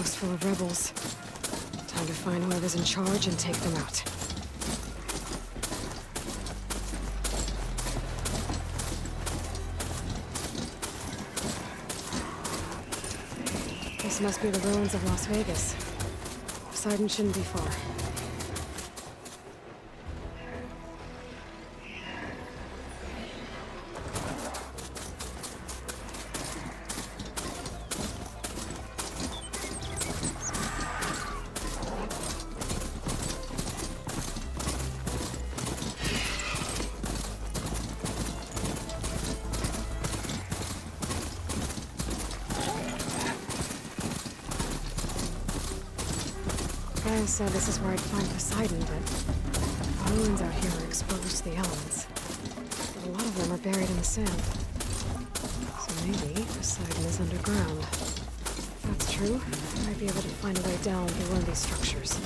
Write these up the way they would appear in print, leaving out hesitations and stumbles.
outpost full of rebels. Time to find whoever's in charge and take them out. This must be the ruins of Las Vegas. Poseidon shouldn't be far. GAIA said this is where I'd find Poseidon, but the ruins out here are exposed to the elements. A lot of them are buried in the sand. So maybe Poseidon is underground. If that's true, I might be able to find a way down through one of these structures.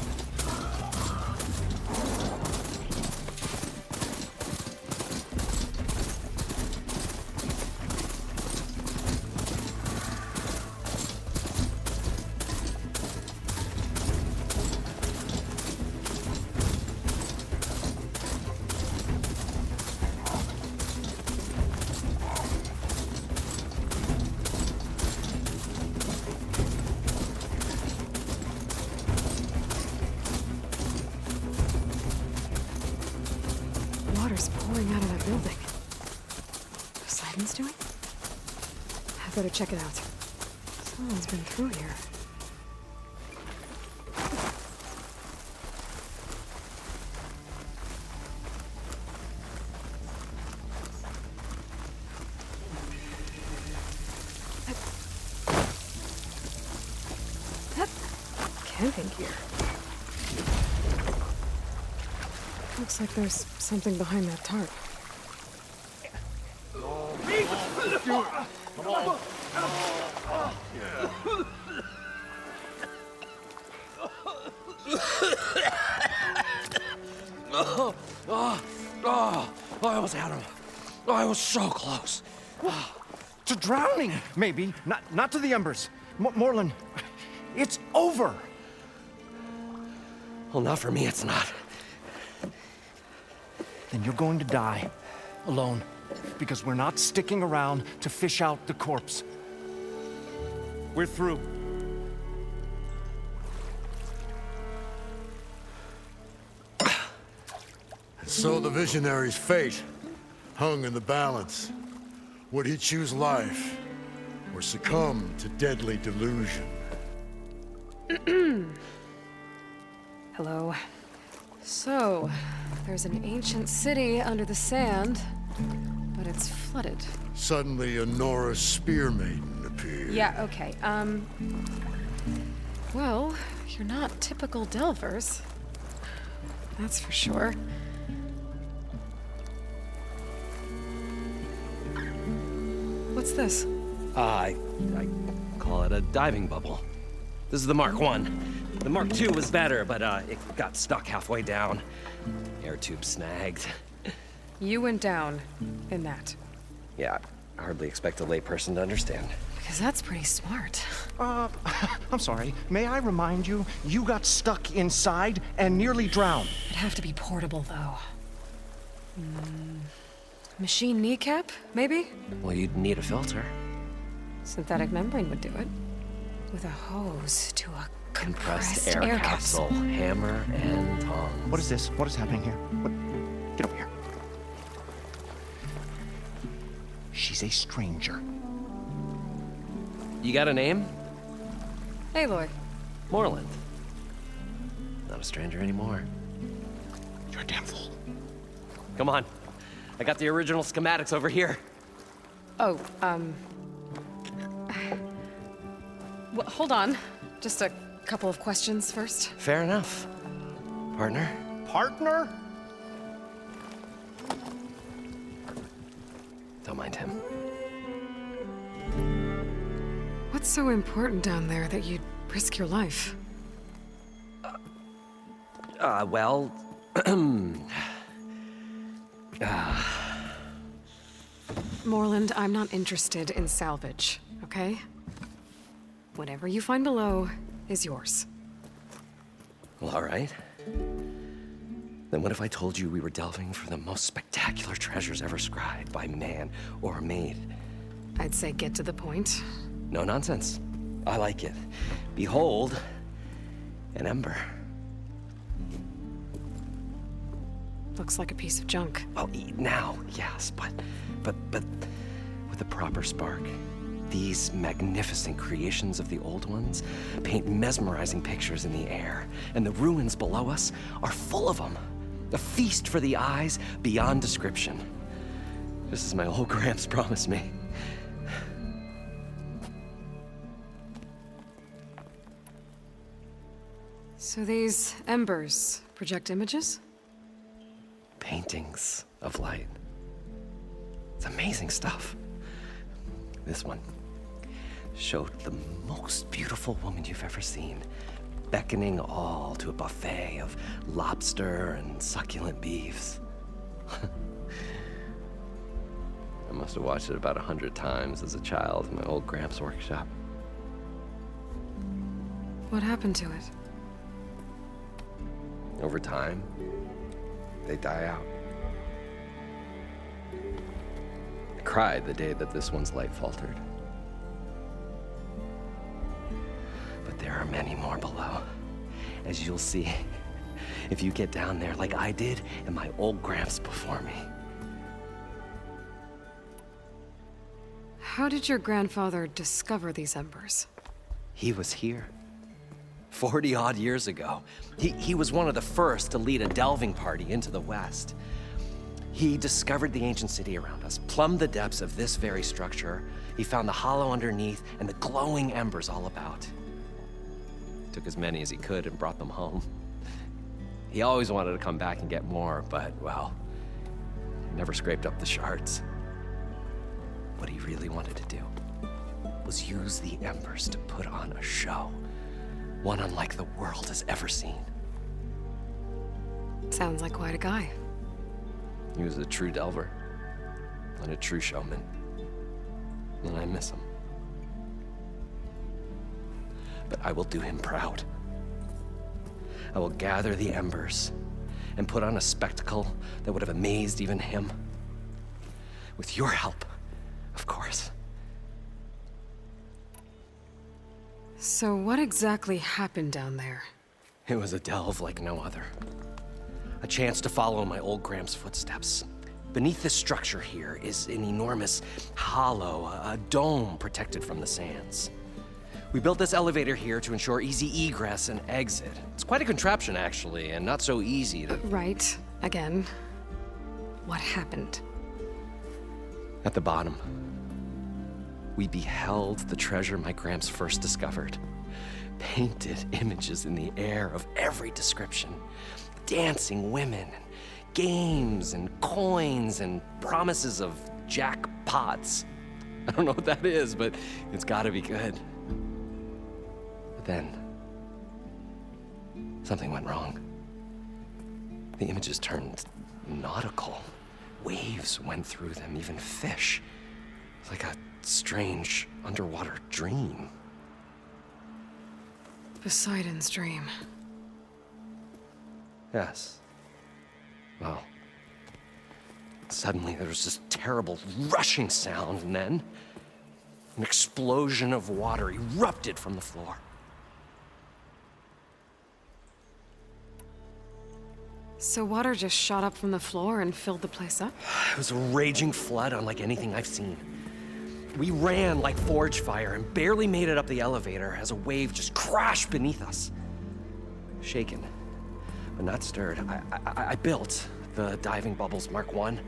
Water's pouring out of that building. Poseidon's doing? I better check it out. Someone's been through here. Camping gear. Looks like there's something behind that tarp. I almost had him. I was so close. To drowning, maybe. Not to the embers. Morlund, it's over. Well, not for me, it's not. Then you're going to die. Alone. Because we're not sticking around to fish out the corpse. We're through. So the visionary's fate hung in the balance. Would he choose life or succumb to deadly delusion? Hello. So, there's an ancient city under the sand, but it's flooded. Suddenly, a Norse spear maiden appeared. Yeah, okay. Well, you're not typical Delvers. That's for sure. What's this? I call it a diving bubble. This is the Mark 1. The Mark 2 was better, but it got stuck halfway down. Air tube snagged. You went down in that. Yeah, I hardly expect a layperson to understand. Because that's pretty smart. I'm sorry. May I remind you, you got stuck inside and nearly drowned. It'd have to be portable, though. Machine kneecap, maybe? Well, you'd need a filter. Synthetic membrane would do it. With a hose to a Compressed air capsule. Hammer and tongs. What is this? What is happening here? What? Get over here. She's a stranger. You got a name? Aloy. Moreland. Not a stranger anymore. You're a damn fool. Come on. I got the original schematics over here. Oh, well, hold on. Just a couple of questions first. Fair enough. Partner? Partner? Don't mind him. What's so important down there that you'd risk your life? Well... Moreland, I'm not interested in salvage, okay? Whatever you find below, is yours. Well, all right. Then what if I told you we were delving for the most spectacular treasures ever scribed by man or maid? I'd say get to the point. No nonsense. I like it. Behold, an ember. Looks like a piece of junk. Well, now, yes, but with a proper spark. These magnificent creations of the old ones paint mesmerizing pictures in the air, and the ruins below us are full of them. A feast for the eyes beyond description. Just as my old Gramps promised me. So these embers project images? Paintings of light. It's amazing stuff. This one showed the most beautiful woman you've ever seen, beckoning all to a buffet of lobster and succulent beefs. I must have watched it about 100 times as a child in my old Gramps' workshop. What happened to it? Over time, they die out. I cried the day that this one's light faltered. But there are many more below, as you'll see if you get down there like I did and my old Gramps before me. How did your grandfather discover these embers? He was here. 40-odd years ago. He was one of the first to lead a delving party into the West. He discovered the ancient city around us, plumbed the depths of this very structure. He found the hollow underneath and the glowing embers all about. Took as many as he could and brought them home. He always wanted to come back and get more, but, well, he never scraped up the shards. What he really wanted to do was use the embers to put on a show. One unlike the world has ever seen. Sounds like quite a guy. He was a true delver, and a true showman. And I miss him. But I will do him proud. I will gather the embers and put on a spectacle that would have amazed even him. With your help, of course. So what exactly happened down there? It was a delve like no other. A chance to follow my old Gramps' footsteps. Beneath this structure here is an enormous hollow, a dome protected from the sands. We built this elevator here to ensure easy egress and exit. It's quite a contraption, actually, and not so easy to... Right. Again. What happened? At the bottom, we beheld the treasure my Gramps first discovered. Painted images in the air of every description. Dancing women, and games, and coins, and promises of jackpots. I don't know what that is, but it's gotta be good. But then, something went wrong. The images turned nautical. Waves went through them, even fish. It's like a strange underwater dream. Poseidon's dream. Yes. Well, suddenly there was this terrible rushing sound, and then an explosion of water erupted from the floor. So water just shot up from the floor and filled the place up? It was a raging flood unlike anything I've seen. We ran like forge fire and barely made it up the elevator as a wave just crashed beneath us. Shaken, but not stirred, I built the diving bubbles Mark I and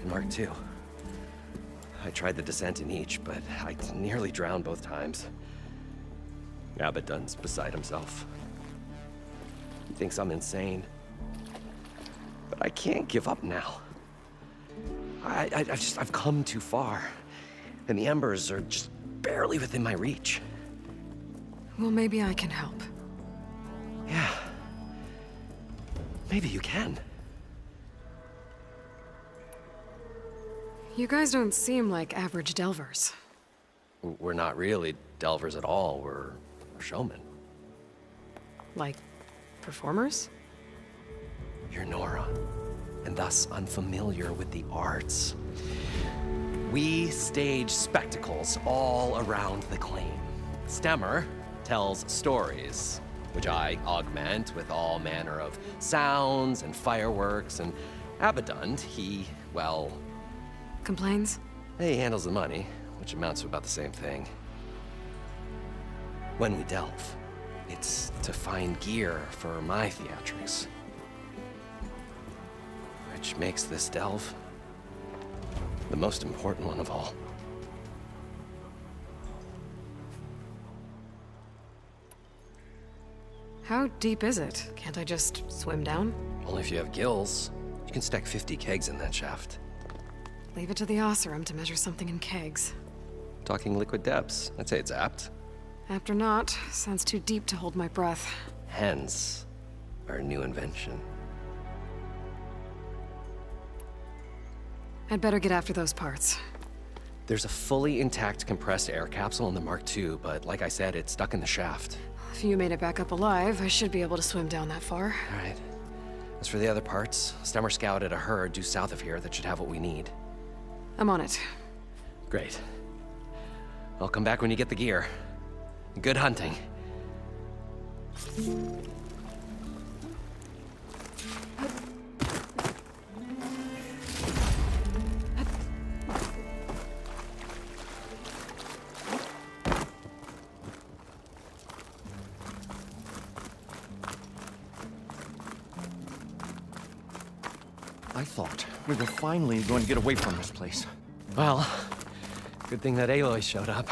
Mark II. I tried the descent in each, but I nearly drowned both times. Abaddon's beside himself. He thinks I'm insane. But I can't give up now. I've come too far. And the embers are just barely within my reach. Well, maybe I can help. Yeah. Maybe you can. You guys don't seem like average delvers. We're not really delvers at all. We're showmen. Like, performers? You're Nora, and thus unfamiliar with the arts. We stage spectacles all around the claim. Stemmer tells stories, which I augment with all manner of sounds and fireworks, and Abaddon, he, well... Complains? He handles the money, which amounts to about the same thing. When we delve, it's to find gear for my theatrics. Which makes this delve the most important one of all. How deep is it? Can't I just swim down? Only if you have gills. You can stack 50 kegs in that shaft. Leave it to the Oseram to measure something in kegs. Talking liquid depths, I'd say it's apt. Apt or not, sounds too deep to hold my breath. Hence, our new invention. I'd better get after those parts. There's a fully intact compressed air capsule in the Mark II, but like I said, it's stuck in the shaft. If you made it back up alive, I should be able to swim down that far. All right. As for the other parts, Stemmer scouted a herd due south of here that should have what we need. I'm on it. Great. I'll come back when you get the gear. Good hunting. I thought we were finally going to get away from this place. Well, good thing that Aloy showed up.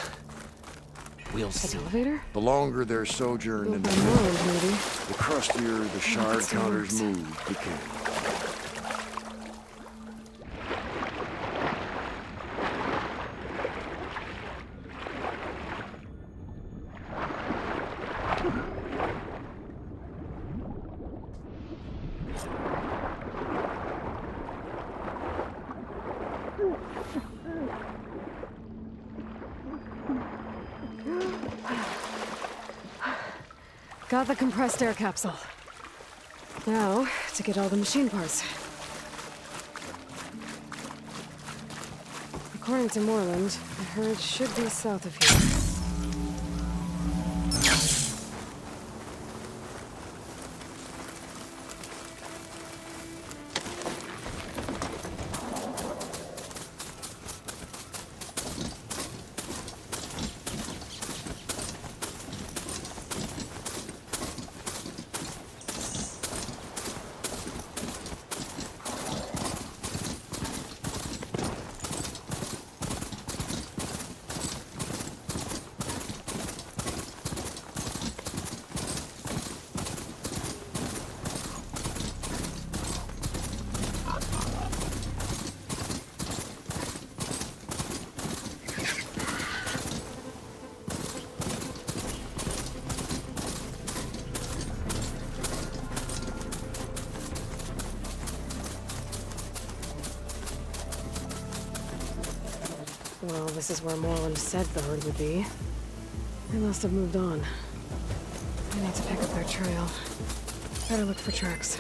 We'll An see. elevator? The longer their sojourn in the Built by Morland, maybe. the crustier the shard Makes counter's sense. move became. Got the compressed air capsule. Now, to get all the machine parts. According to Morland, the herd should be south of here. Well, this is where Morland said the herd would be. They must have moved on. I need to pick up their trail. Better look for tracks.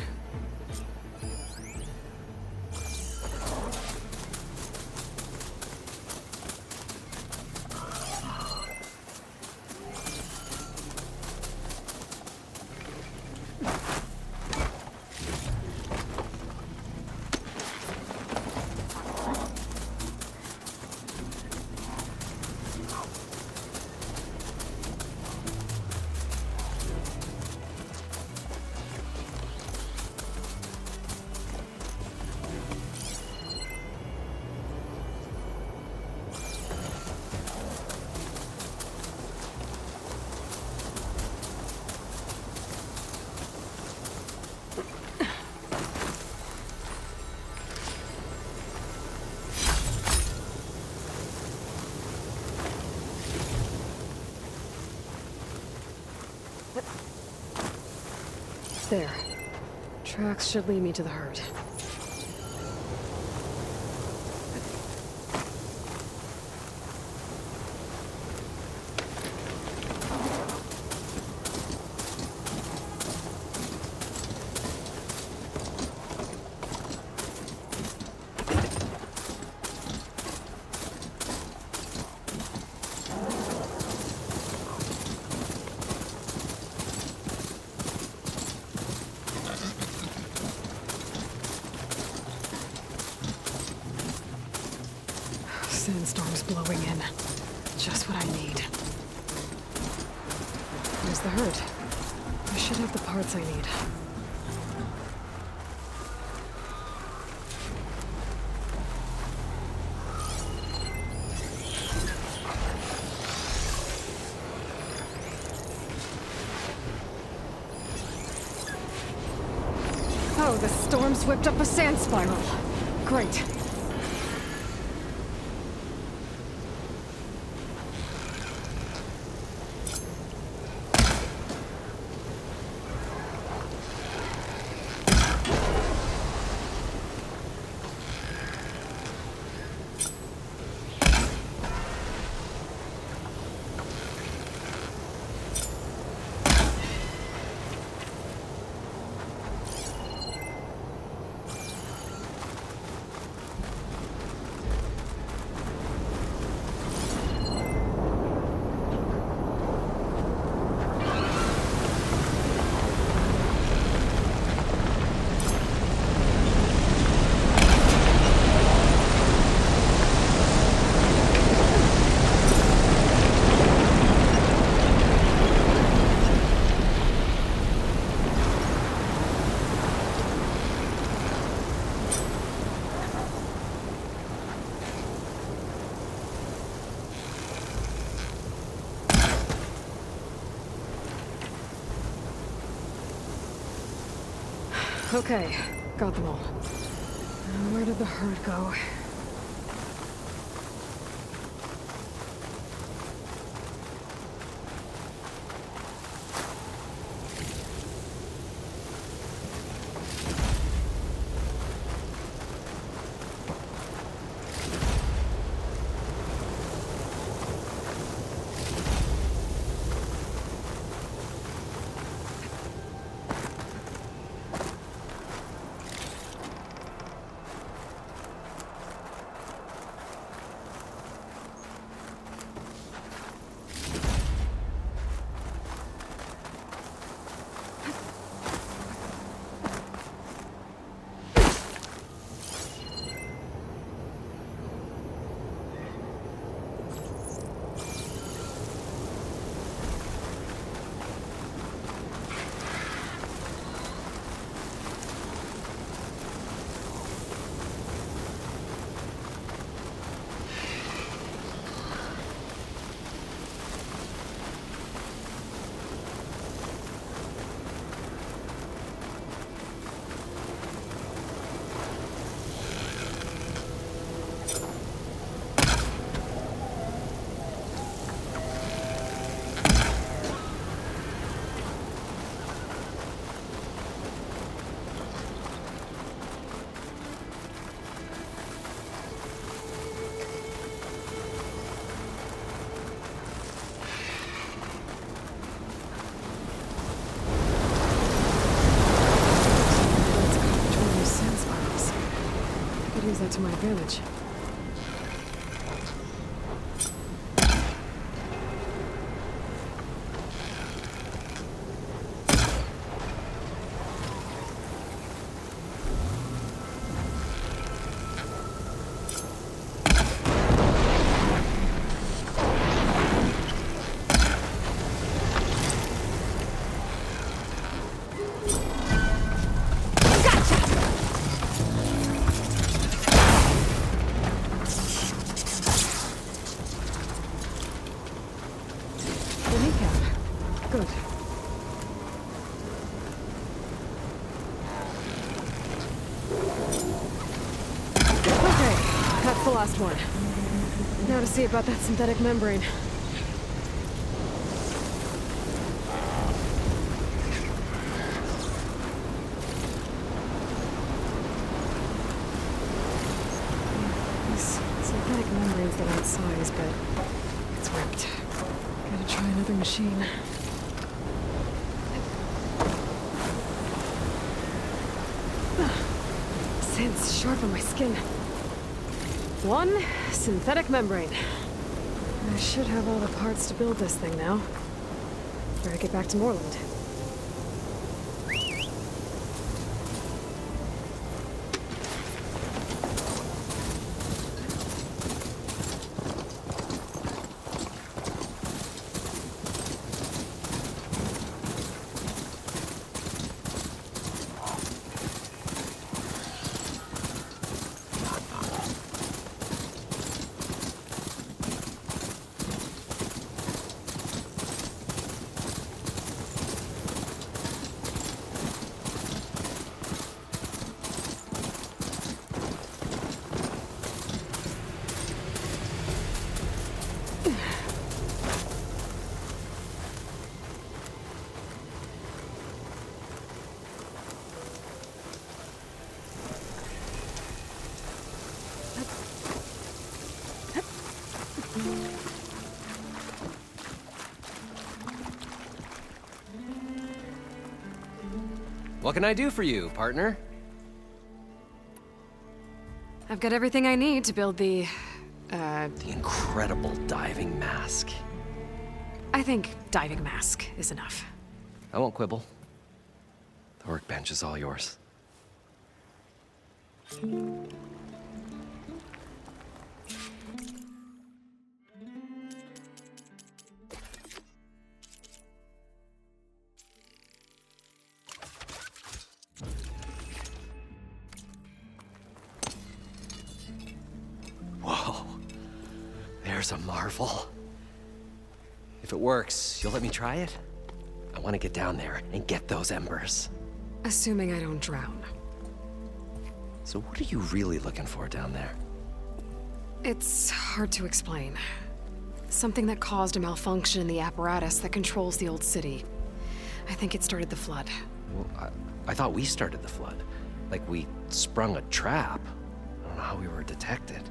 There. Tracks should lead me to the herd. sandstorm's blowing in. Just what I need. Where's the herd? I should have the parts I need. Oh, the storm's whipped up a sand spiral. Great. Okay, got them all. Now, where did the herd go? To my advantage. Good. Okay, that's the last one. Now to see about that synthetic membrane. These synthetic membranes that aren't size, but it's ripped. Gotta try another machine. Sand's sharp on my skin. One synthetic membrane. I should have all the parts to build this thing now. Better get back to Moorland. What can I do for you, partner? I've got everything I need to build the incredible diving mask. I think diving mask is enough. I won't quibble. The workbench is all yours. Whoa. There's a marvel. If it works, you'll let me try it? I want to get down there and get those embers. Assuming I don't drown. So what are you really looking for down there? It's hard to explain. Something that caused a malfunction in the apparatus that controls the old city. I think it started the flood. Well, I thought we started the flood. Like we sprung a trap. I don't know how we were detected.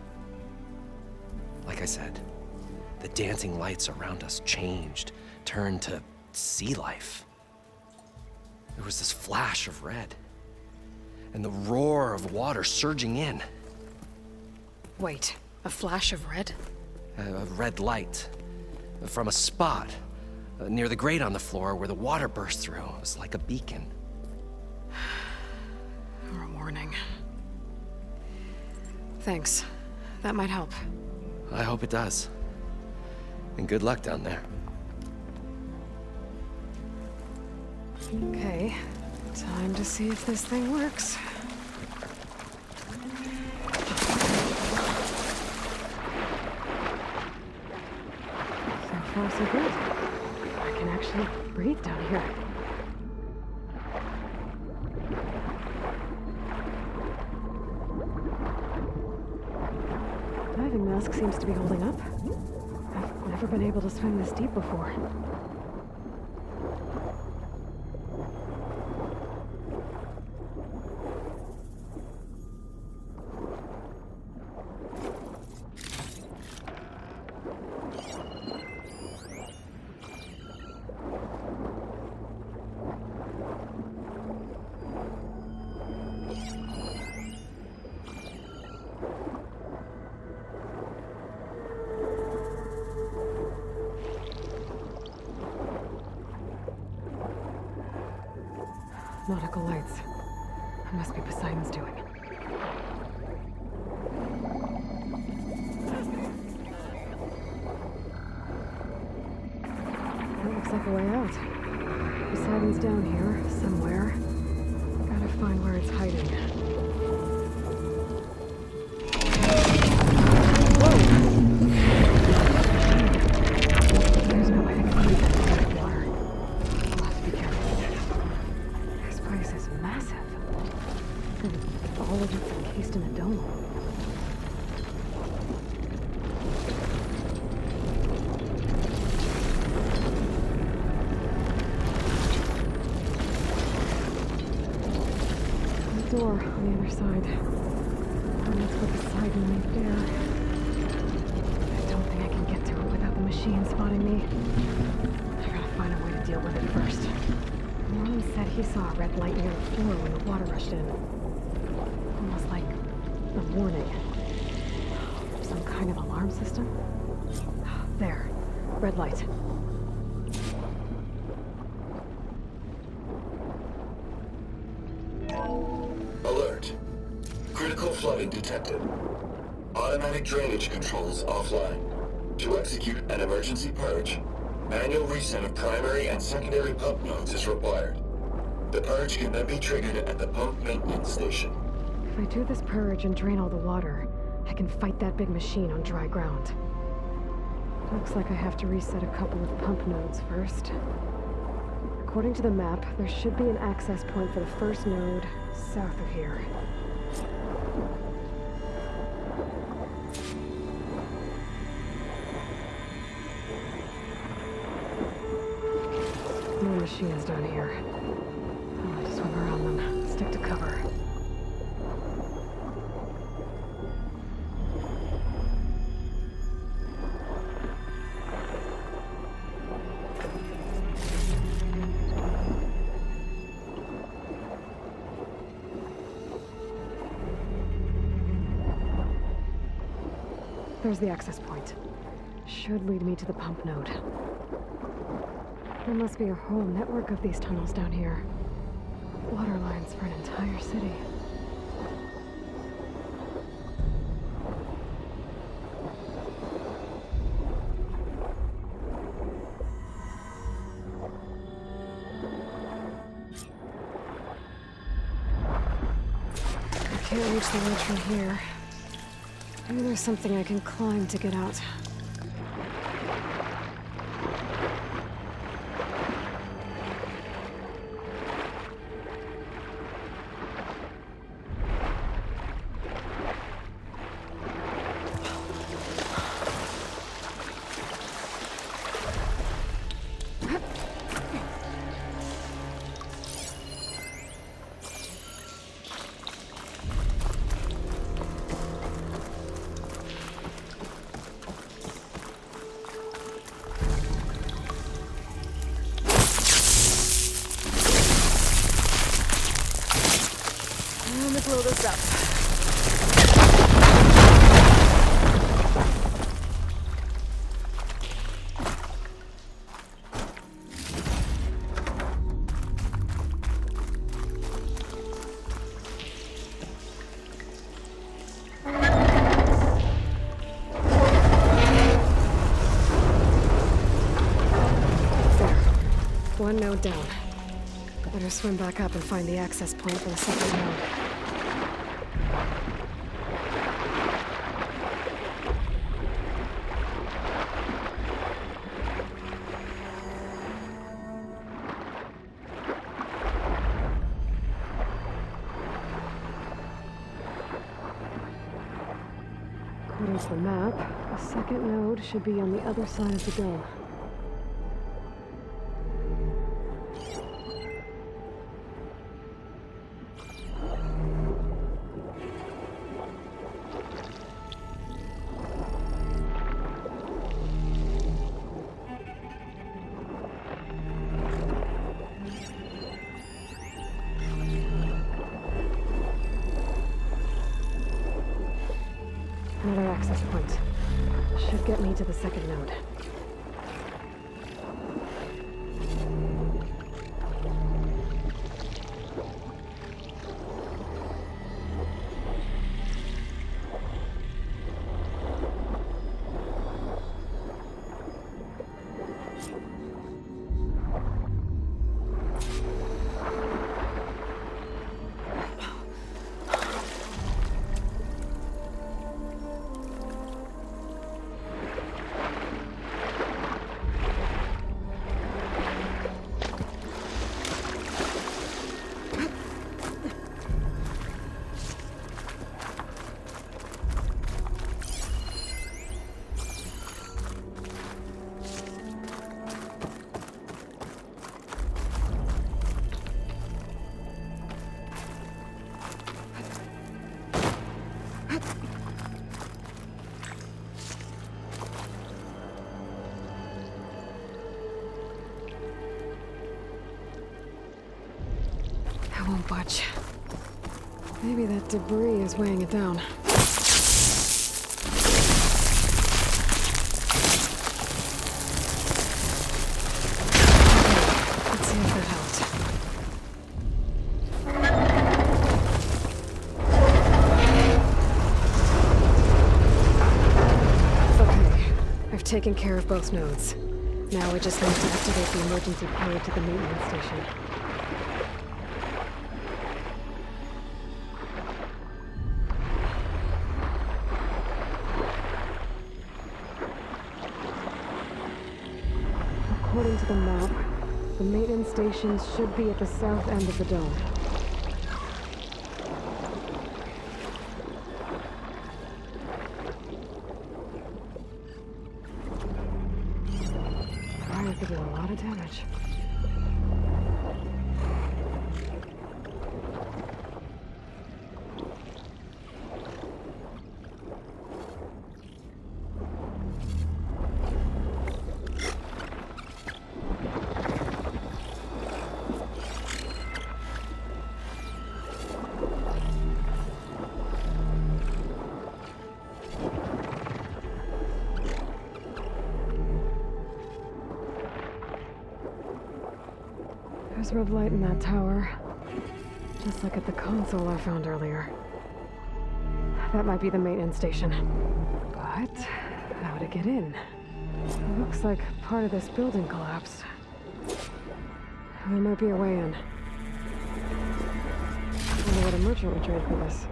Like I said, the dancing lights around us changed, turned to sea life. There was this flash of red, and the roar of water surging in. Wait, a flash of red? A red light from a spot near the grate on the floor where the water burst through. It was like a beacon. Or a warning. Thanks. That might help. I hope it does. And good luck down there. Okay, time to see if this thing works. So far, so good. I can actually breathe down here. Diving mask seems to be holding up. I've never been able to swim this deep before. Nautical lights. It must be Poseidon's doing. That looks like a way out. Poseidon's down here, somewhere. Gotta find where it's hiding. Whoa! There's no way I can leave that in the water. I'll have to be careful. This place is massive. And all of it's encased in a dome. The door on the other side. And that's where Poseidon may dare. I don't think I can get to it without the machine spotting me. I gotta find a way to deal with it first. Warren said he saw a red light near the floor when the water rushed in. Almost like a warning. Some kind of alarm system? There. Red light. Alert. Critical flooding detected. Automatic drainage controls offline. To execute an emergency purge, manual reset of primary and secondary pump nodes is required. The purge can then be triggered at the pump maintenance station. If I do this purge and drain all the water, I can fight that big machine on dry ground. Looks like I have to reset a couple of pump nodes first. According to the map, there should be an access point for the first node south of here. More machines down here. I'll have to swim around them, stick to cover. There's the access point. Should lead me to the pump node. There must be a whole network of these tunnels down here. Water lines for an entire city. I can't reach the ledge from here. Maybe there's something I can climb to get out. Blow this up. There. One node down. Better swim back up and find the access point for the second node. According to the map, the second node should be on the other side of the dome. Another access point. Should get me to the second node. I won't budge. Maybe that debris is weighing it down. Let's see if that helped. Okay, I've taken care of both nodes. Now I just need to activate the emergency power to the maintenance station. According to the map, the maintenance stations should be at the south end of the dome. Fire could do a lot of damage. There's red light in that tower. Just like at the console I found earlier. That might be the maintenance station. But how to get in? It looks like part of this building collapsed. There might be a way in. I wonder what a merchant would trade for this.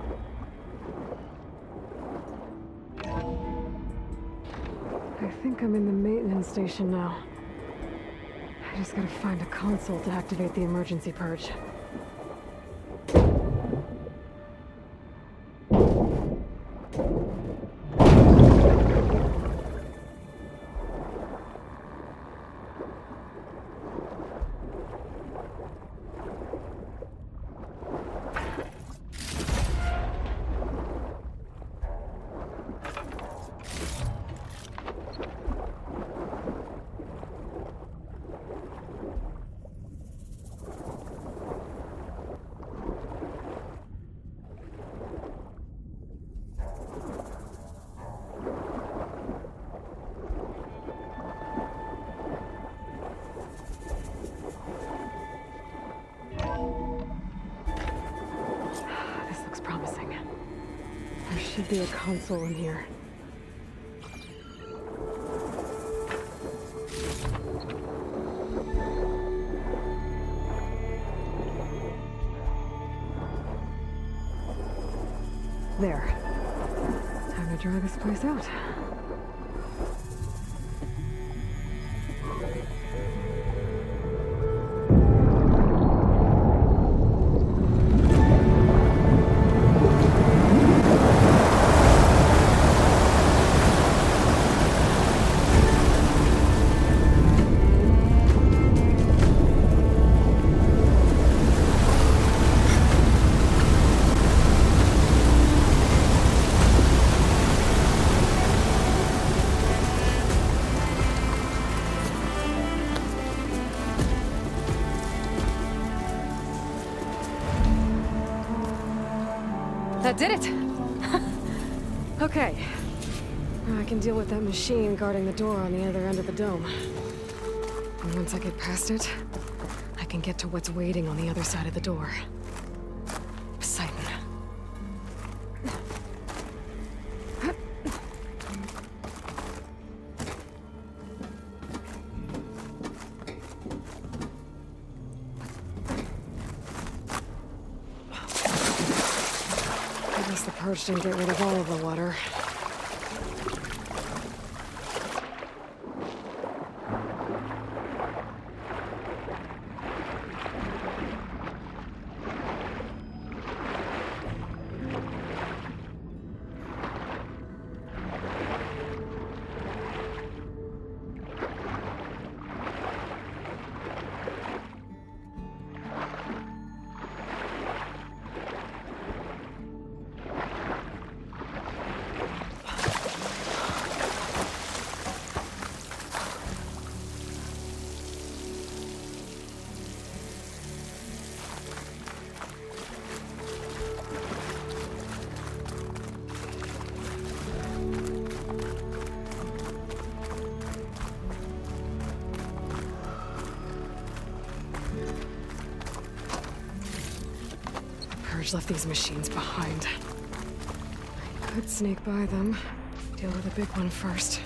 I think I'm in the maintenance station now. I just gotta find a console to activate the emergency purge. Should be a console in here. There. Time to dry this place out. That did it! Okay. Now I can deal with that machine guarding the door on the other end of the dome. And once I get past it, I can get to what's waiting on the other side of the door. Poseidon. The purge didn't get rid of all of the water. Left these machines behind. I could sneak by them, deal with the big one first.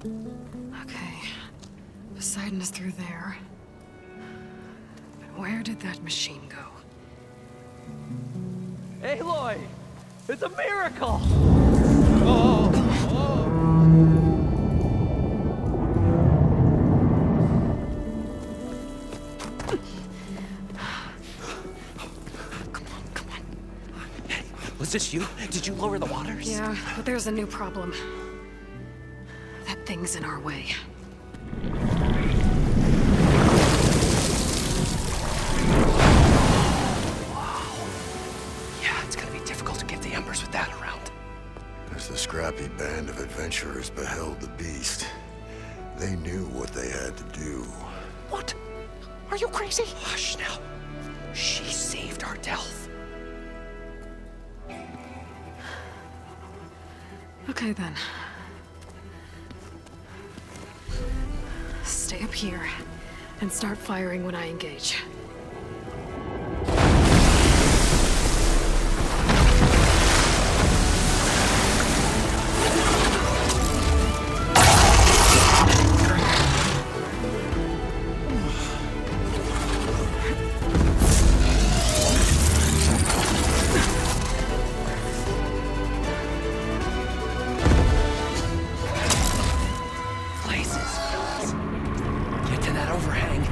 Okay. Poseidon is through there. But where did that machine go? Aloy! It's a miracle! Come on. Was this you? Did you lower the waters? Yeah, but there's a new problem. That thing's in our way. Yeah, it's gonna be difficult to get the embers with that around. As the scrappy band of adventurers beheld the beast, they knew what they had to do. What? Are you crazy? Hush now. She saved our Delph. Okay then. Stay up here and start firing when I engage. Get to that overhang.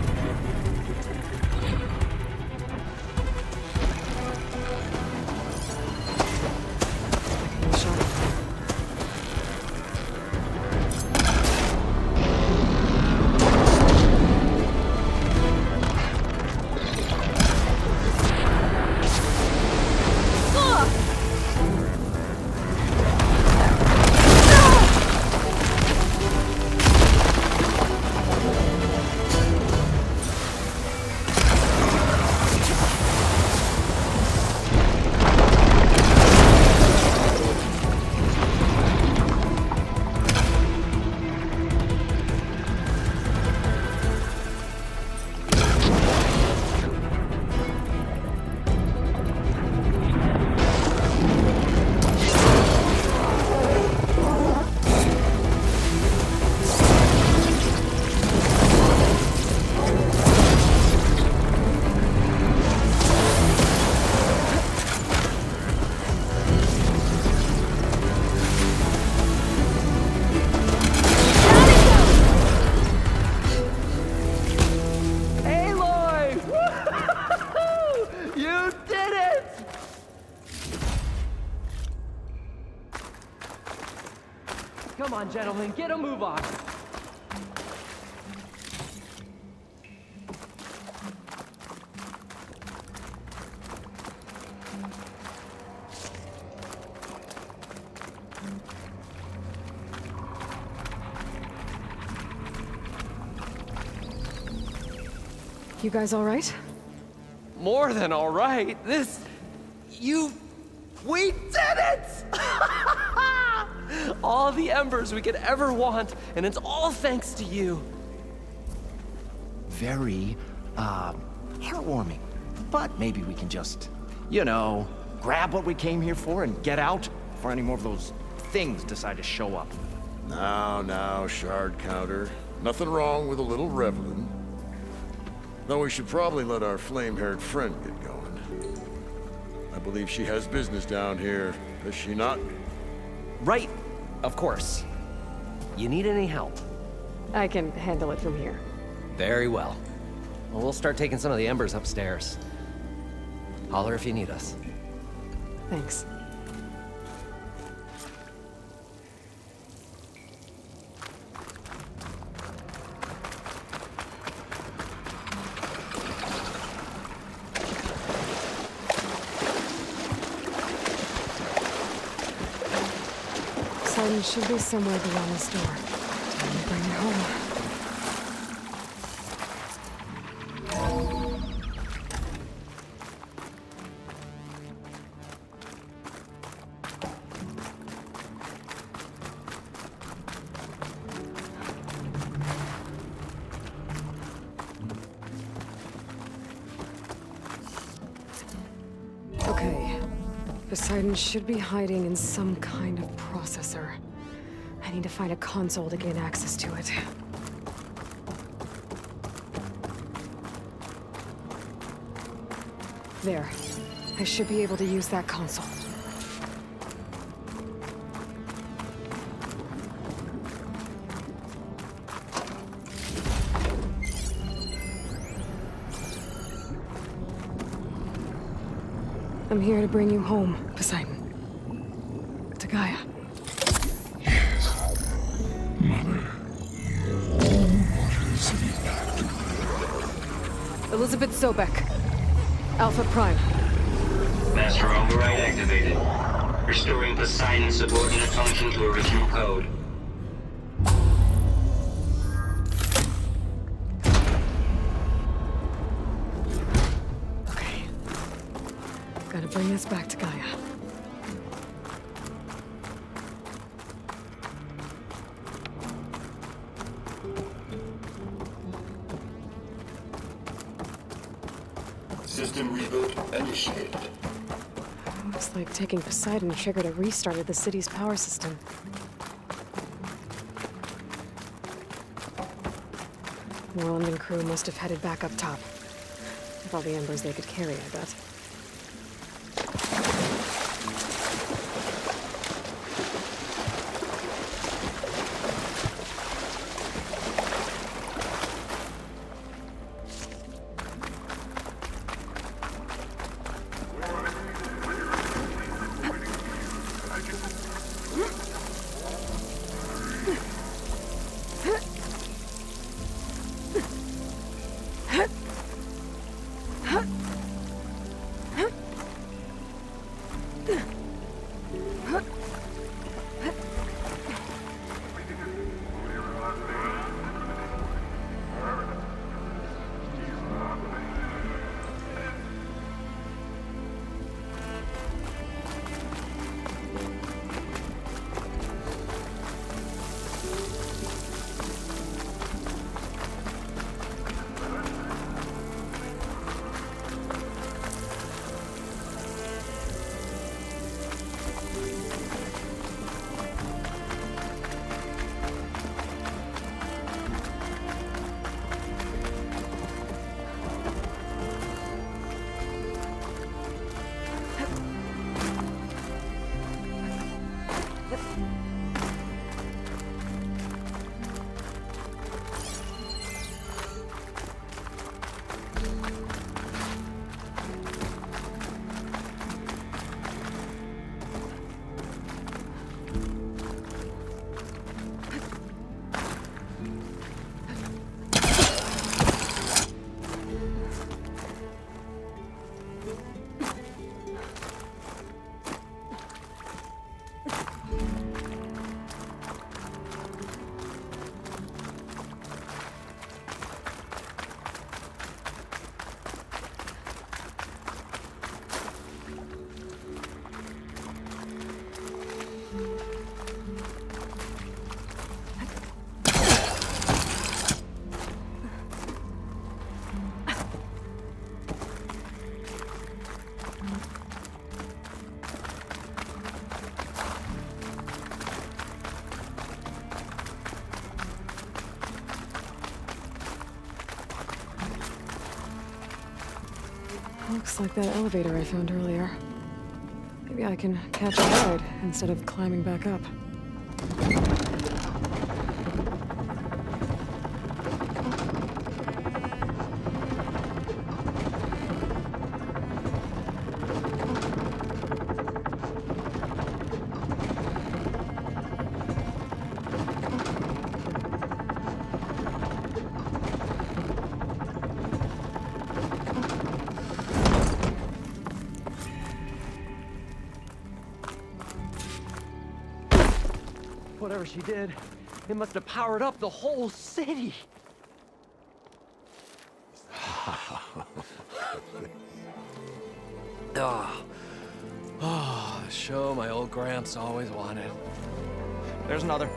Come on, gentlemen, get a move on. You guys all right? More than all right. We did it! All the embers we could ever want, and it's all thanks to you. Very, heartwarming. But maybe we can just, grab what we came here for and get out before any more of those things decide to show up. Now, shard counter. Nothing wrong with a little reveling. Though we should probably let our flame-haired friend get going. I believe she has business down here, does she not? Right, of course. You need any help? I can handle it from here. Very well. Well, we'll start taking some of the embers upstairs. Holler if you need us. Thanks. Sylens should be somewhere beyond this door. Time to bring it home. Okay. Poseidon should be hiding in some kind of processor. I need to find a console to gain access to it. There. I should be able to use that console. I'm here to bring you home, Poseidon. To Gaia. Elizabeth Sobek. Alpha Prime. Master override activated. Restoring Poseidon's subordinate function to original code. Okay. Gotta bring this back to Gaia. System reboot initiated. Looks like taking Poseidon triggered a restart of the city's power system. Warland and crew must have headed back up top. With all the embers they could carry, I bet. Looks like that elevator I found earlier. Maybe I can catch a ride instead of climbing back up. Whatever she did, it must have powered up the whole city. Oh, the show my old Gramps always wanted. There's another.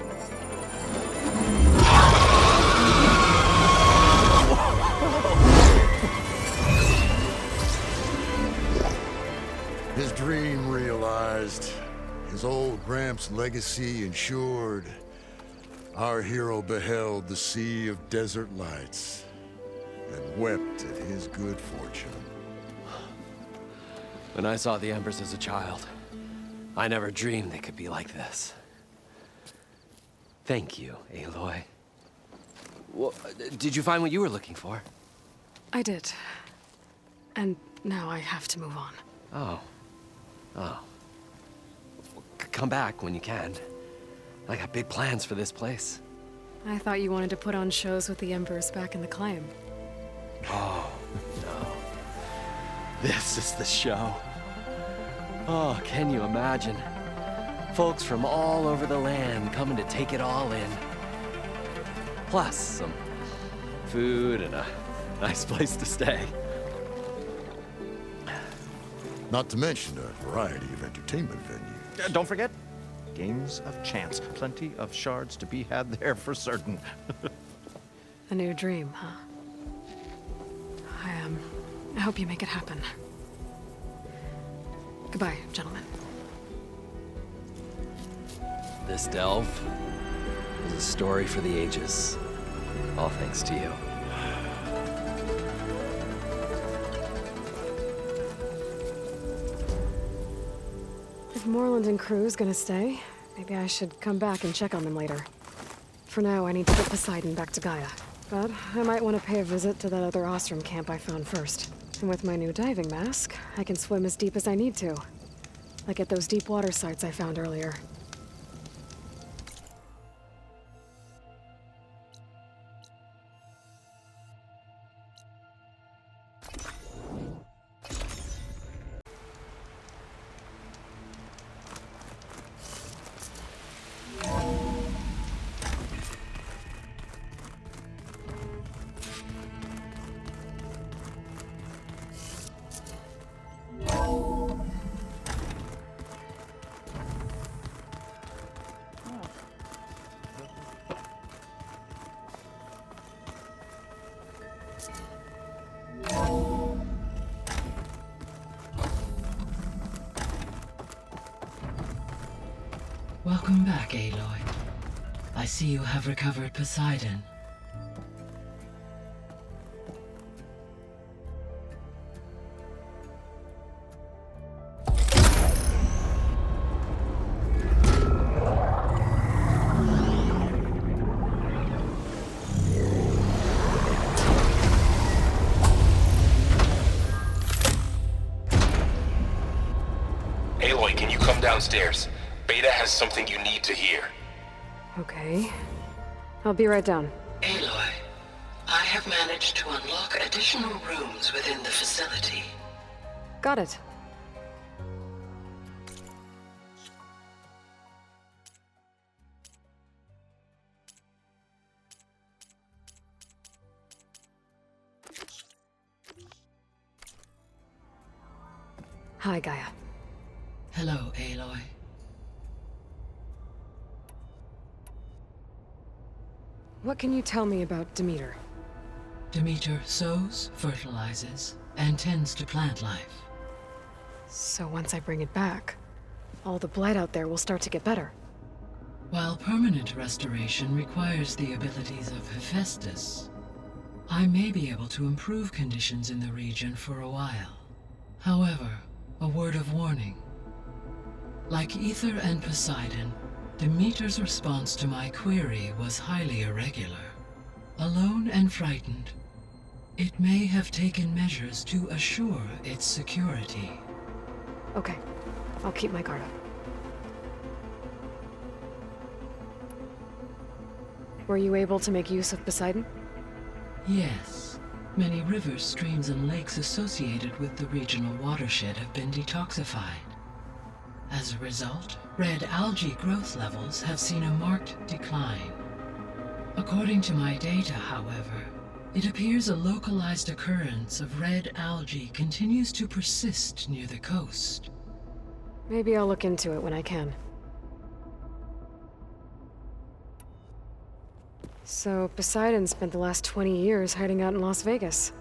His dream realized. His old Gramps' legacy ensured. Our hero beheld the sea of desert lights and wept at his good fortune. When I saw the Embers as a child, I never dreamed they could be like this. Thank you, Aloy. Well, did you find what you were looking for? I did. And now I have to move on. Oh. Come back when you can. I got big plans for this place. I thought you wanted to put on shows with the Embers back in the Claim. Oh, no. This is the show. Oh, can you imagine? Folks from all over the land coming to take it all in. Plus, some food and a nice place to stay. Not to mention a variety of entertainment venues. Don't forget, games of chance. Plenty of shards to be had there for certain. A new dream, huh? I hope you make it happen. Goodbye, gentlemen. This delve is a story for the ages. All thanks to you. If Moreland and crew's gonna stay, maybe I should come back and check on them later. For now, I need to get Poseidon back to Gaia. But I might want to pay a visit to that other Ostrom camp I found first. And with my new diving mask, I can swim as deep as I need to. Like at those deep water sites I found earlier. Welcome back, Aloy. I see you have recovered Poseidon. Aloy, can you come downstairs? Beta has something you need to hear. Okay. I'll be right down. Aloy, I have managed to unlock additional rooms within the facility. Got it. Hi, Gaia. Hello, Aloy. What can you tell me about Demeter? Demeter sows, fertilizes, and tends to plant life. So once I bring it back, all the blight out there will start to get better. While permanent restoration requires the abilities of Hephaestus, I may be able to improve conditions in the region for a while. However, a word of warning. Like Ether and Poseidon, Demeter's response to my query was highly irregular. Alone and frightened, it may have taken measures to assure its security. Okay, I'll keep my guard up. Were you able to make use of Poseidon? Yes. Many rivers, streams, and lakes associated with the regional watershed have been detoxified. As a result, red algae growth levels have seen a marked decline. According to my data, however, it appears a localized occurrence of red algae continues to persist near the coast. Maybe I'll look into it when I can. So, Poseidon spent the last 20 years hiding out in Las Vegas.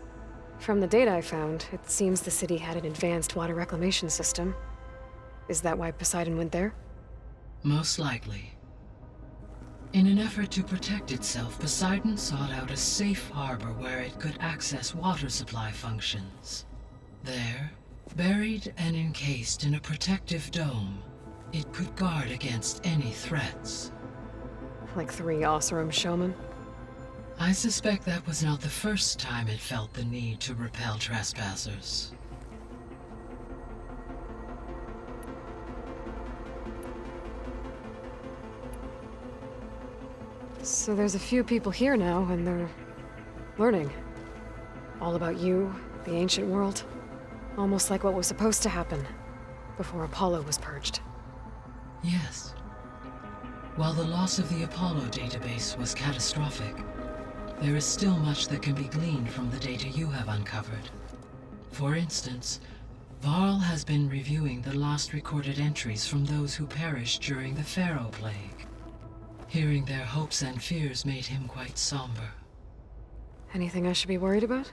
From the data I found, it seems the city had an advanced water reclamation system. Is that why Poseidon went there? Most likely. In an effort to protect itself, Poseidon sought out a safe harbor where it could access water supply functions. There, buried and encased in a protective dome, it could guard against any threats. Like 3 Oseram showmen? I suspect that was not the first time it felt the need to repel trespassers. So there's a few people here now, and they're learning. All about you, the ancient world. Almost like what was supposed to happen before Apollo was purged. Yes. While the loss of the Apollo database was catastrophic, there is still much that can be gleaned from the data you have uncovered. For instance, Varl has been reviewing the last recorded entries from those who perished during the Pharaoh Plague. Hearing their hopes and fears made him quite somber. Anything I should be worried about?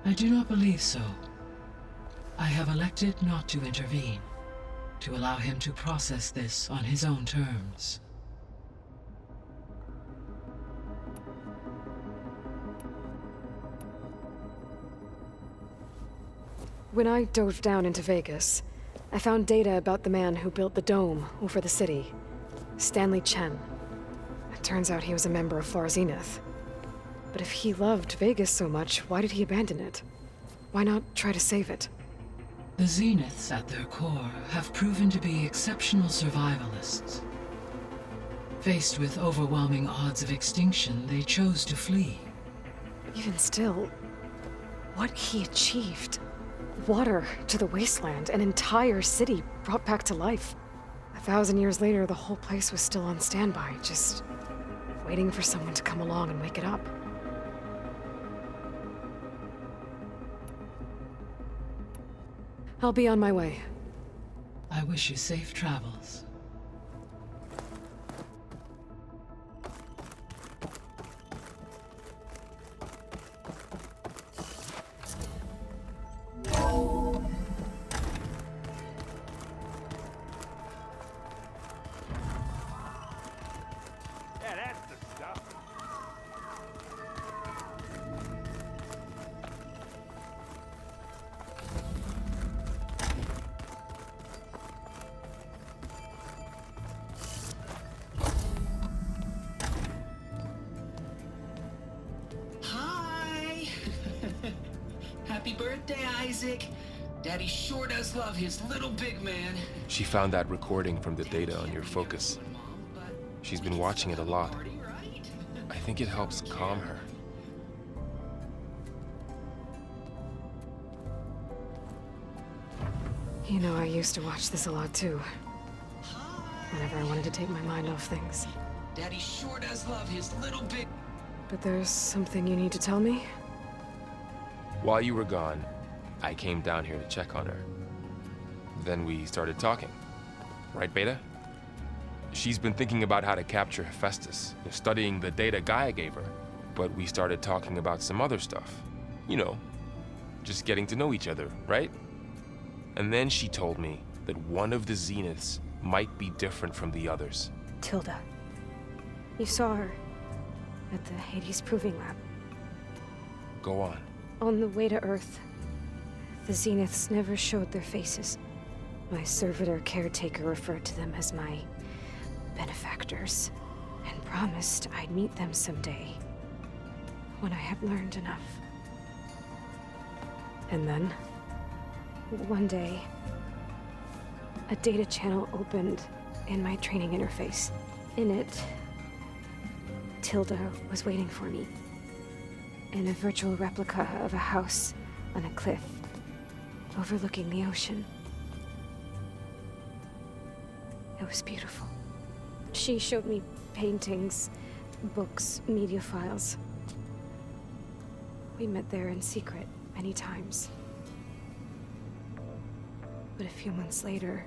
I do not believe so. I have elected not to intervene, to allow him to process this on his own terms. When I dove down into Vegas, I found data about the man who built the dome over the city, Stanley Chen. It turns out he was a member of Far Zenith. But if he loved Vegas so much, why did he abandon it? Why not try to save it? The Zeniths, at their core, have proven to be exceptional survivalists. Faced with overwhelming odds of extinction, they chose to flee. Even still, what he achieved. Water to the wasteland, an entire city brought back to life. 1,000 years later, the whole place was still on standby, just waiting for someone to come along and wake it up. I'll be on my way. I wish you safe travels. Happy birthday, Isaac. Daddy sure does love his little big man. She found that recording from the data on your focus. She's been watching it a lot. I think it helps calm her. You know, I used to watch this a lot too. Whenever I wanted to take my mind off things. Daddy sure does love his little big... But there's something you need to tell me? While you were gone, I came down here to check on her. Then we started talking. Right, Beta? She's been thinking about how to capture Hephaestus, studying the data GAIA gave her. But we started talking about some other stuff. You know, just getting to know each other, right? And then she told me that one of the Zeniths might be different from the others. Tilda. You saw her at the Hades Proving Lab. Go on. On the way to Earth, the Zeniths never showed their faces. My servitor caretaker referred to them as my benefactors, and promised I'd meet them someday, when I had learned enough. And then? One day, a data channel opened in my training interface. In it, Tilda was waiting for me. In a virtual replica of a house on a cliff, overlooking the ocean. It was beautiful. She showed me paintings, books, media files. We met there in secret many times. But a few months later,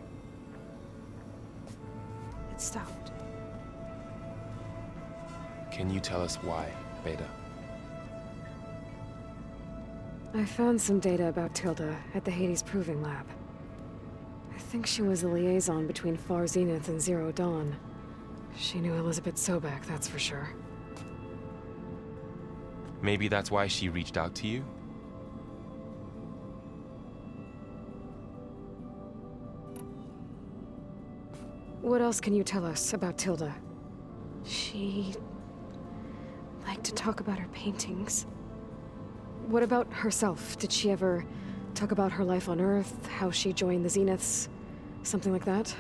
it stopped. Can you tell us why, Beta? I found some data about Tilda at the Hades Proving Lab. I think she was a liaison between Far Zenith and Zero Dawn. She knew Elizabeth Sobek, that's for sure. Maybe that's why she reached out to you? What else can you tell us about Tilda? She liked to talk about her paintings. What about herself? Did she ever talk about her life on Earth, how she joined the Zeniths, something like that?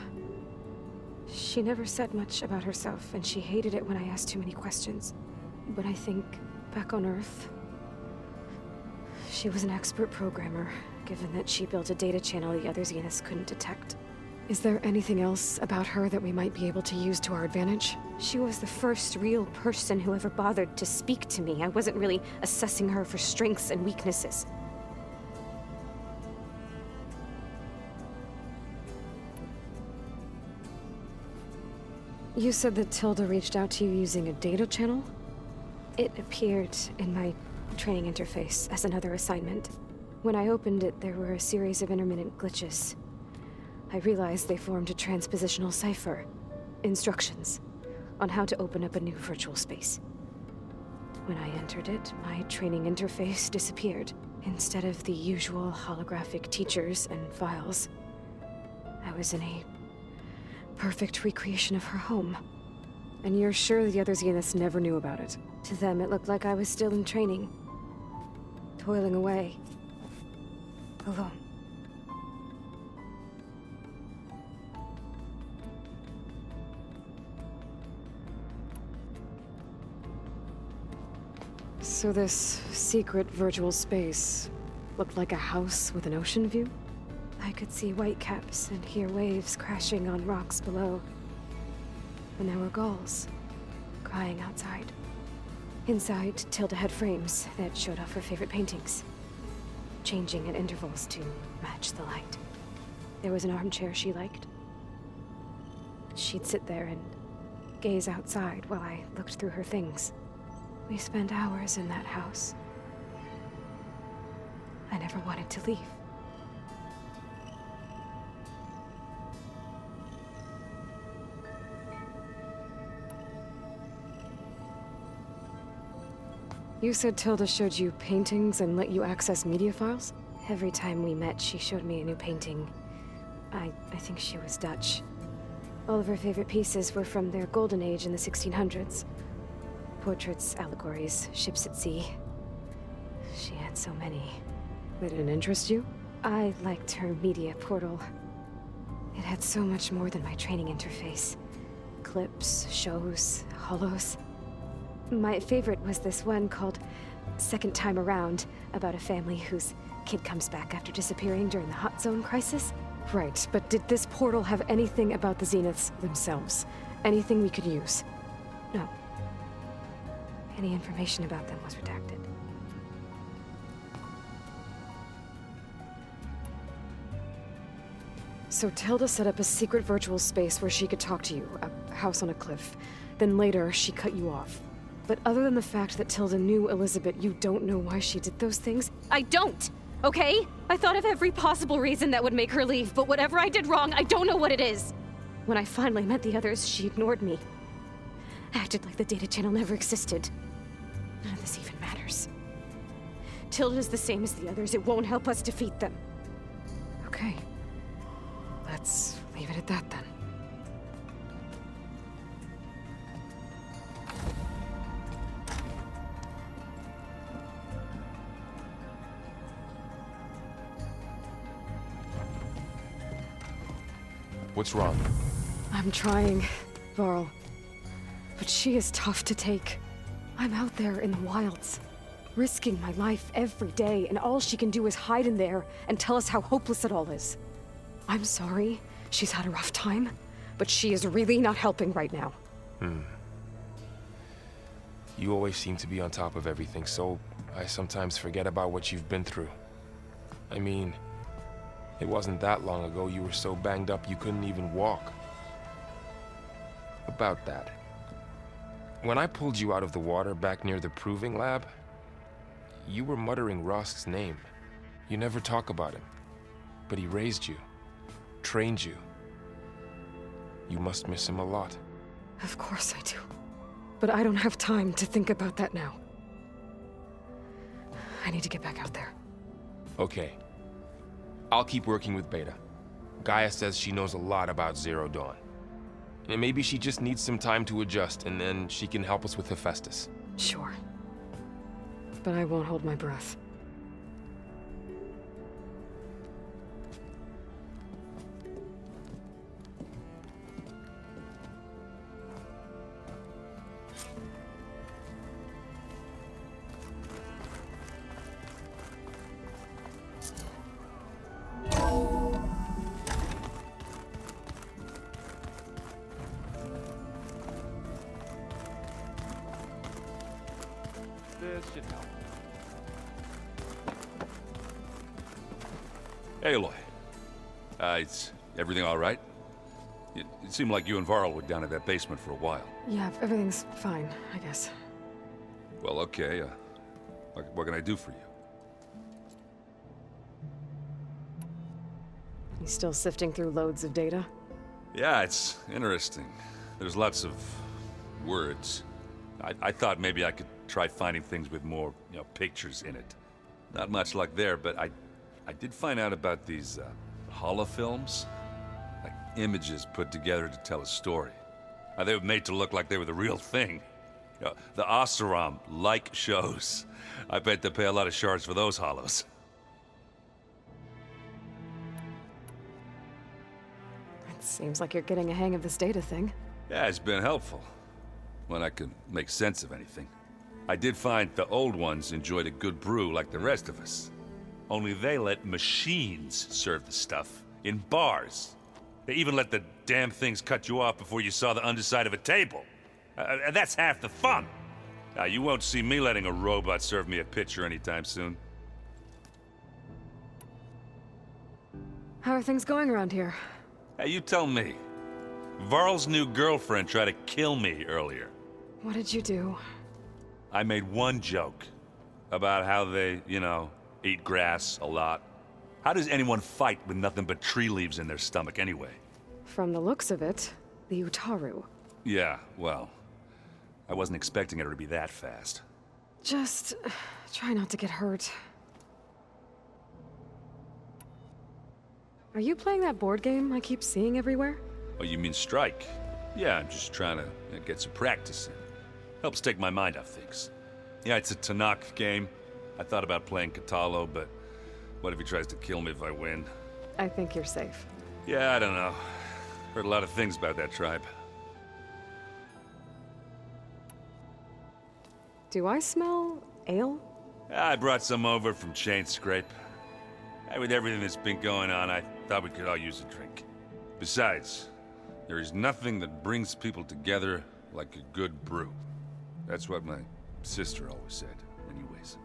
She never said much about herself, and she hated it when I asked too many questions. But I think, back on Earth, she was an expert programmer, given that she built a data channel the other Zeniths couldn't detect. Is there anything else about her that we might be able to use to our advantage? She was the first real person who ever bothered to speak to me. I wasn't really assessing her for strengths and weaknesses. You said that Tilda reached out to you using a data channel? It appeared in my training interface as another assignment. When I opened it, there were a series of intermittent glitches. I realized they formed a transpositional cipher. Instructions on how to open up a new virtual space. When I entered it, my training interface disappeared. Instead of the usual holographic teachers and files, I was in a perfect recreation of her home. And you're sure the other Zeniths never knew about it? To them, it looked like I was still in training. Toiling away. Alone. So this secret virtual space looked like a house with an ocean view? I could see whitecaps and hear waves crashing on rocks below. And there were gulls crying outside. Inside, Tilda had frames that showed off her favorite paintings, changing at intervals to match the light. There was an armchair she liked. She'd sit there and gaze outside while I looked through her things. We spent hours in that house. I never wanted to leave. You said Tilda showed you paintings and let you access media files? Every time we met, she showed me a new painting. I think she was Dutch. All of her favorite pieces were from their golden age in the 1600s. Portraits, allegories, ships at sea. She had so many. They didn't interest you? I liked her media portal. It had so much more than my training interface. Clips, shows, holos. My favorite was this one called Second Time Around, about a family whose kid comes back after disappearing during the Hot Zone crisis. Right, but did this portal have anything about the Zeniths themselves? Anything we could use? No. Any information about them was redacted. So Tilda set up a secret virtual space where she could talk to you, a house on a cliff. Then later, she cut you off. But other than the fact that Tilda knew Elizabeth, you don't know why she did those things? I don't! Okay? I thought of every possible reason that would make her leave, but whatever I did wrong, I don't know what it is! When I finally met the others, she ignored me. Acted like the data channel never existed. None of this even matters. Tilda's the same as the others. It won't help us defeat them. Okay. Let's leave it at that then. What's wrong? I'm trying, Varl. But she is tough to take. I'm out there in the wilds, risking my life every day, and all she can do is hide in there and tell us how hopeless it all is. I'm sorry she's had a rough time, but she is really not helping right now. You always seem to be on top of everything, so I sometimes forget about what you've been through. I mean, it wasn't that long ago you were so banged up you couldn't even walk. About that. When I pulled you out of the water back near the proving lab, you were muttering Rost's name. You never talk about him, but he raised you, trained you. You must miss him a lot. Of course I do. But I don't have time to think about that now. I need to get back out there. Okay. I'll keep working with Beta. GAIA says she knows a lot about Zero Dawn. And maybe she just needs some time to adjust, and then she can help us with Hephaestus. Sure. But I won't hold my breath. This should help. Aloy. Is everything all right? It seemed like you and Varl were down at that basement for a while. Yeah, everything's fine, I guess. Well, okay. What can I do for you? You still sifting through loads of data? Yeah, it's interesting. There's lots of words. I thought maybe I could try finding things with more, pictures in it. Not much luck there, but I did find out about these holofilms. Like images put together to tell a story. They were made to look like they were the real thing. The Oseram like shows. I bet they pay a lot of shards for those hollows. It seems like you're getting a hang of this data thing. Yeah, it's been helpful. When I could make sense of anything. I did find the old ones enjoyed a good brew like the rest of us. Only they let machines serve the stuff in bars. They even let the damn things cut you off before you saw the underside of a table. That's half the fun. Now, you won't see me letting a robot serve me a pitcher anytime soon. How are things going around here? Hey, you tell me. Varl's new girlfriend tried to kill me earlier. What did you do? I made one joke about how they, eat grass a lot. How does anyone fight with nothing but tree leaves in their stomach anyway? From the looks of it, the Utaru. Yeah, well, I wasn't expecting her to be that fast. Just try not to get hurt. Are you playing that board game I keep seeing everywhere? Oh, you mean Strike? Yeah, I'm just trying to get some practice in. Helps take my mind off things. Yeah, it's a Tanakh game. I thought about playing Kotallo, but what if he tries to kill me if I win? I think you're safe. Yeah, I don't know. Heard a lot of things about that tribe. Do I smell ale? I brought some over from Chain Scrape. With everything that's been going on, I thought we could all use a drink. Besides, there is nothing that brings people together like a good brew. That's what my sister always said, anyways.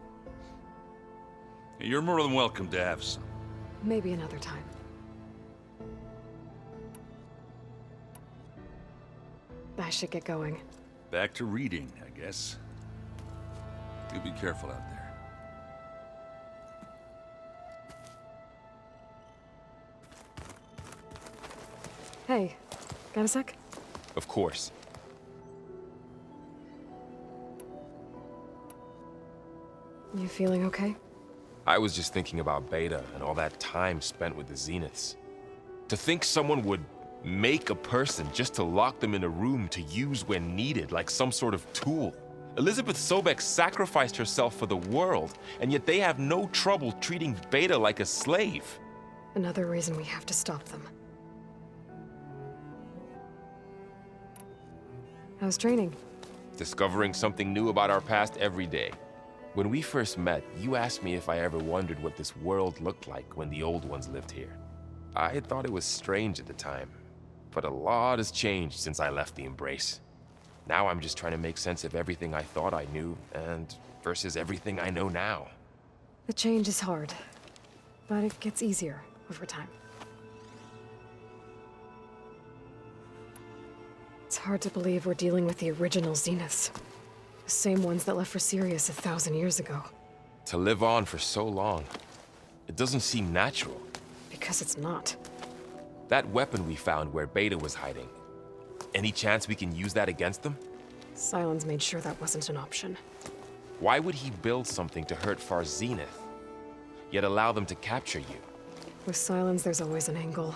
You're more than welcome to have some. Maybe another time. I should get going. Back to reading, I guess. You be careful out there. Hey, got a sec? Of course. You feeling okay? I was just thinking about Beta and all that time spent with the Zeniths. To think someone would make a person just to lock them in a room to use when needed, like some sort of tool. Elizabeth Sobek sacrificed herself for the world, and yet they have no trouble treating Beta like a slave. Another reason we have to stop them. How's training? Discovering something new about our past every day. When we first met, you asked me if I ever wondered what this world looked like when the old ones lived here. I thought it was strange at the time, but a lot has changed since I left the Embrace. Now I'm just trying to make sense of everything I thought I knew, and versus everything I know now. The change is hard, but it gets easier over time. It's hard to believe we're dealing with the original Zeniths. The same ones that left for Sirius 1,000 years ago. To live on for so long, it doesn't seem natural. Because it's not. That weapon we found where Beta was hiding, Any chance we can use that against them? Sylens made sure that wasn't an option. Why would he build something to hurt Far Zenith, yet allow them to capture you? With Sylens, there's always an angle.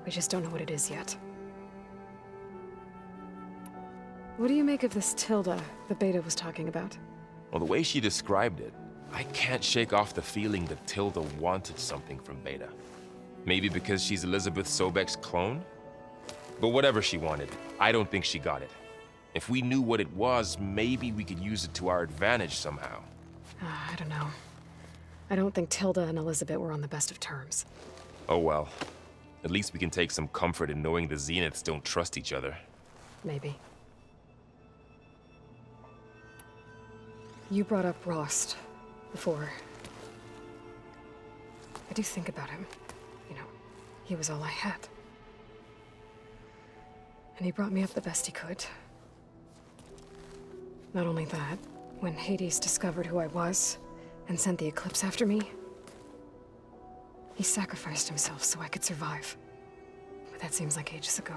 We just don't know what it is yet. What do you make of this Tilda the Beta was talking about? Well, the way she described it, I can't shake off the feeling that Tilda wanted something from Beta. Maybe because she's Elizabeth Sobek's clone? But whatever she wanted, I don't think she got it. If we knew what it was, maybe we could use it to our advantage somehow. I don't know. I don't think Tilda and Elizabeth were on the best of terms. Oh well. At least we can take some comfort in knowing the Zeniths don't trust each other. Maybe. You brought up Rost before. I do think about him. You know, he was all I had. And he brought me up the best he could. Not only that, when Hades discovered who I was and sent the Eclipse after me, he sacrificed himself so I could survive. But that seems like ages ago.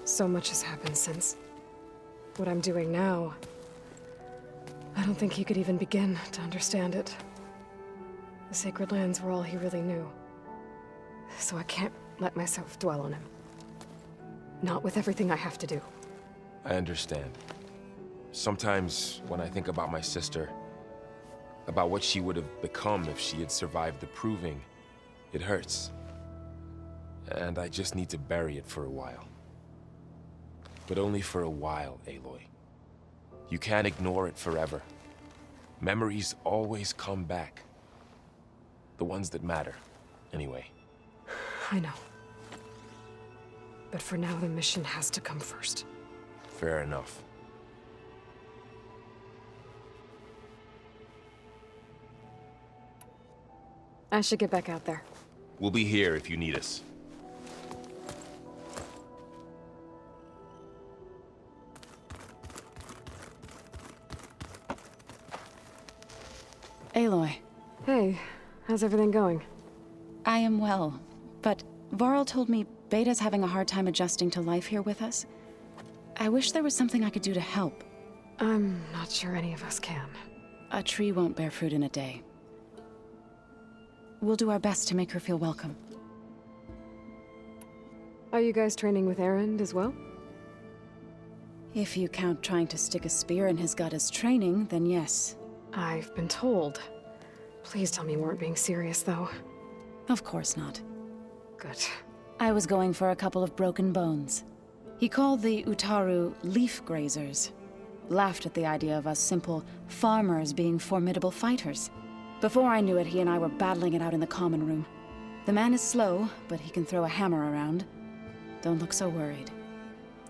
So much has happened since. What I'm doing now, I don't think he could even begin to understand it. The Sacred Lands were all he really knew. So I can't let myself dwell on him. Not with everything I have to do. I understand. Sometimes, when I think about my sister, about what she would have become if she had survived the Proving, it hurts. And I just need to bury it for a while. But only for a while, Aloy. You can't ignore it forever. Memories always come back. The ones that matter, anyway. I know. But for now, the mission has to come first. Fair enough. I should get back out there. We'll be here if you need us. Aloy. Hey, how's everything going? I am well, but Varl told me Beta's having a hard time adjusting to life here with us. I wish there was something I could do to help. I'm not sure any of us can. A tree won't bear fruit in a day. We'll do our best to make her feel welcome. Are you guys training with Erend as well? If you count trying to stick a spear in his gut as training, then yes. I've been told. Please tell me you weren't being serious, though. Of course not. Good. I was going for a couple of broken bones. He called the Utaru leaf grazers. Laughed at the idea of us simple farmers being formidable fighters. Before I knew it, he and I were battling it out in the common room. The man is slow, but he can throw a hammer around. Don't look so worried.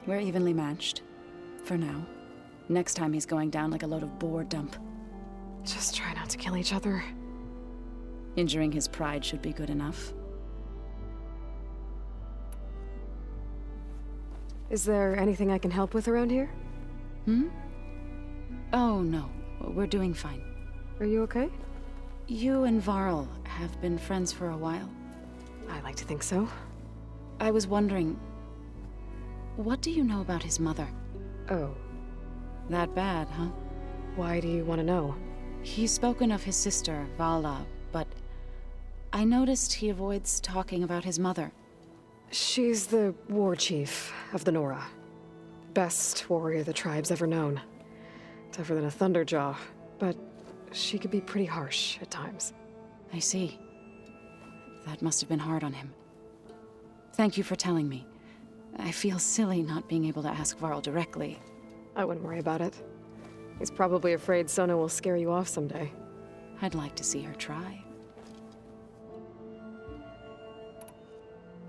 We're evenly matched. For now. Next time he's going down like a load of boar dump. Just try not to kill each other. Injuring his pride should be good enough. Is there anything I can help with around here? Oh, no. We're doing fine. Are you okay? You and Varl have been friends for a while. I like to think so. I was wondering, what do you know about his mother? Oh. That bad, huh? Why do you want to know? He's spoken of his sister, Vala, but I noticed he avoids talking about his mother. She's the war chief of the Nora. Best warrior the tribe's ever known. Tougher than a Thunderjaw, but she could be pretty harsh at times. I see. That must have been hard on him. Thank you for telling me. I feel silly not being able to ask Varl directly. I wouldn't worry about it. He's probably afraid Sona will scare you off someday. I'd like to see her try.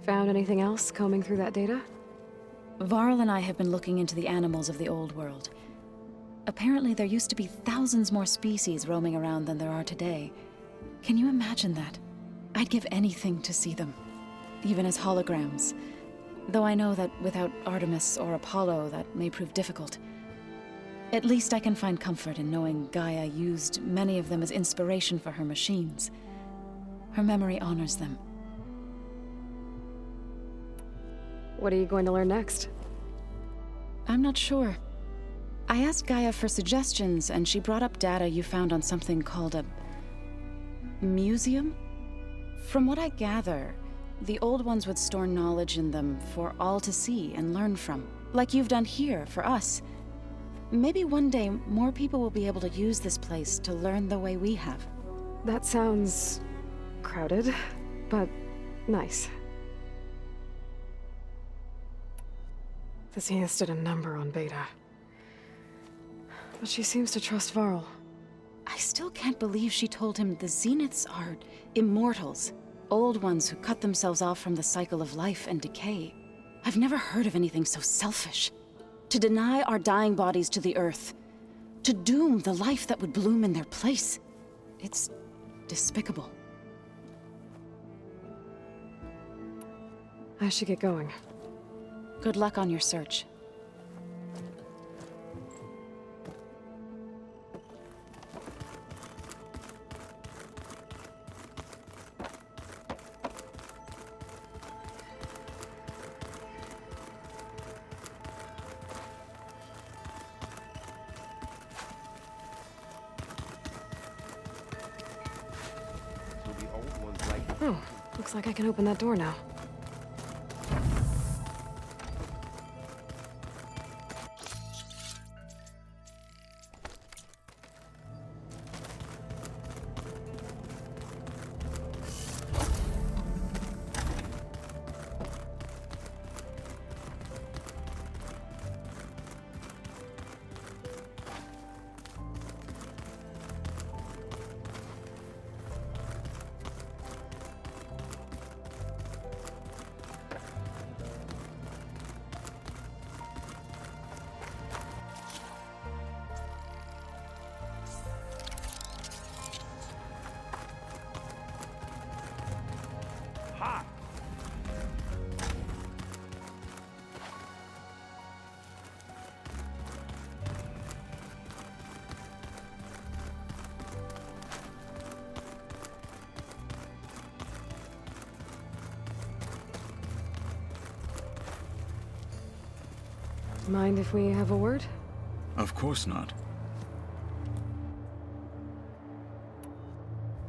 Found anything else combing through that data? Varl and I have been looking into the animals of the old world. Apparently there used to be thousands more species roaming around than there are today. Can you imagine that? I'd give anything to see them, even as holograms. Though I know that without Artemis or Apollo, that may prove difficult. At least I can find comfort in knowing Gaia used many of them as inspiration for her machines. Her memory honors them. What are you going to learn next? I'm not sure. I asked GAIA for suggestions, and she brought up data you found on something called a museum? From what I gather, the old ones would store knowledge in them for all to see and learn from, like you've done here for us. Maybe one day more people will be able to use this place to learn the way we have. That sounds crowded, but nice. The Zeniths did a number on Beta. But she seems to trust Varl. I still can't believe she told him the Zeniths are immortals. Old ones who cut themselves off from the cycle of life and decay. I've never heard of anything so selfish. To deny our dying bodies to the earth. To doom the life that would bloom in their place. It's despicable. I should get going. Good luck on your search. Oh, looks like I can open that door now. Mind if we have a word? Of course not.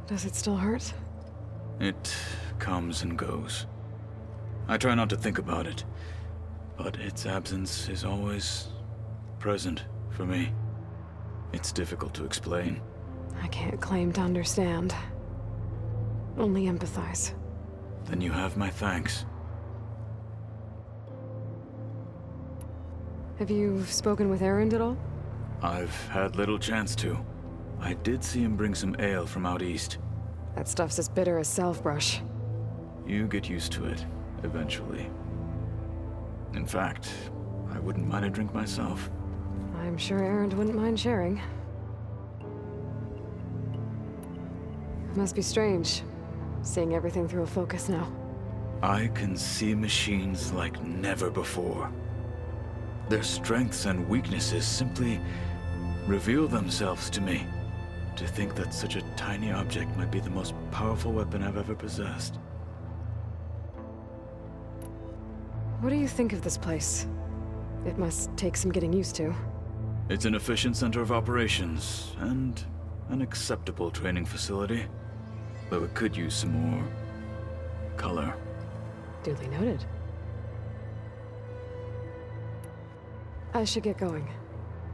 Does it still hurt? It comes and goes. I try not to think about it, but its absence is always present for me. It's difficult to explain. I can't claim to understand. Only empathize. Then you have my thanks. Have you spoken with Erend at all? I've had little chance to. I did see him bring some ale from out east. That stuff's as bitter as self-brush. You get used to it, eventually. In fact, I wouldn't mind a drink myself. I'm sure Erend wouldn't mind sharing. It must be strange, seeing everything through a focus now. I can see machines like never before. Their strengths and weaknesses simply reveal themselves to me. To think that such a tiny object might be the most powerful weapon I've ever possessed. What do you think of this place? It must take some getting used to. It's an efficient center of operations, and an acceptable training facility. Though it could use some more color. Duly noted. I should get going.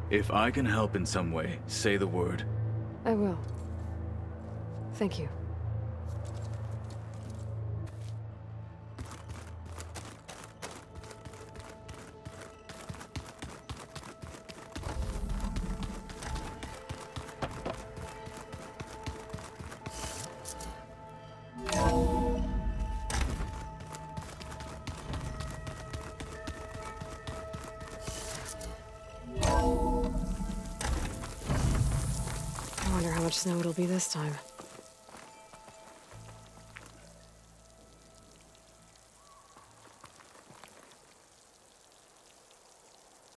If I can help in some way, say the word. I will. Thank you. I wonder how much snow it'll be this time.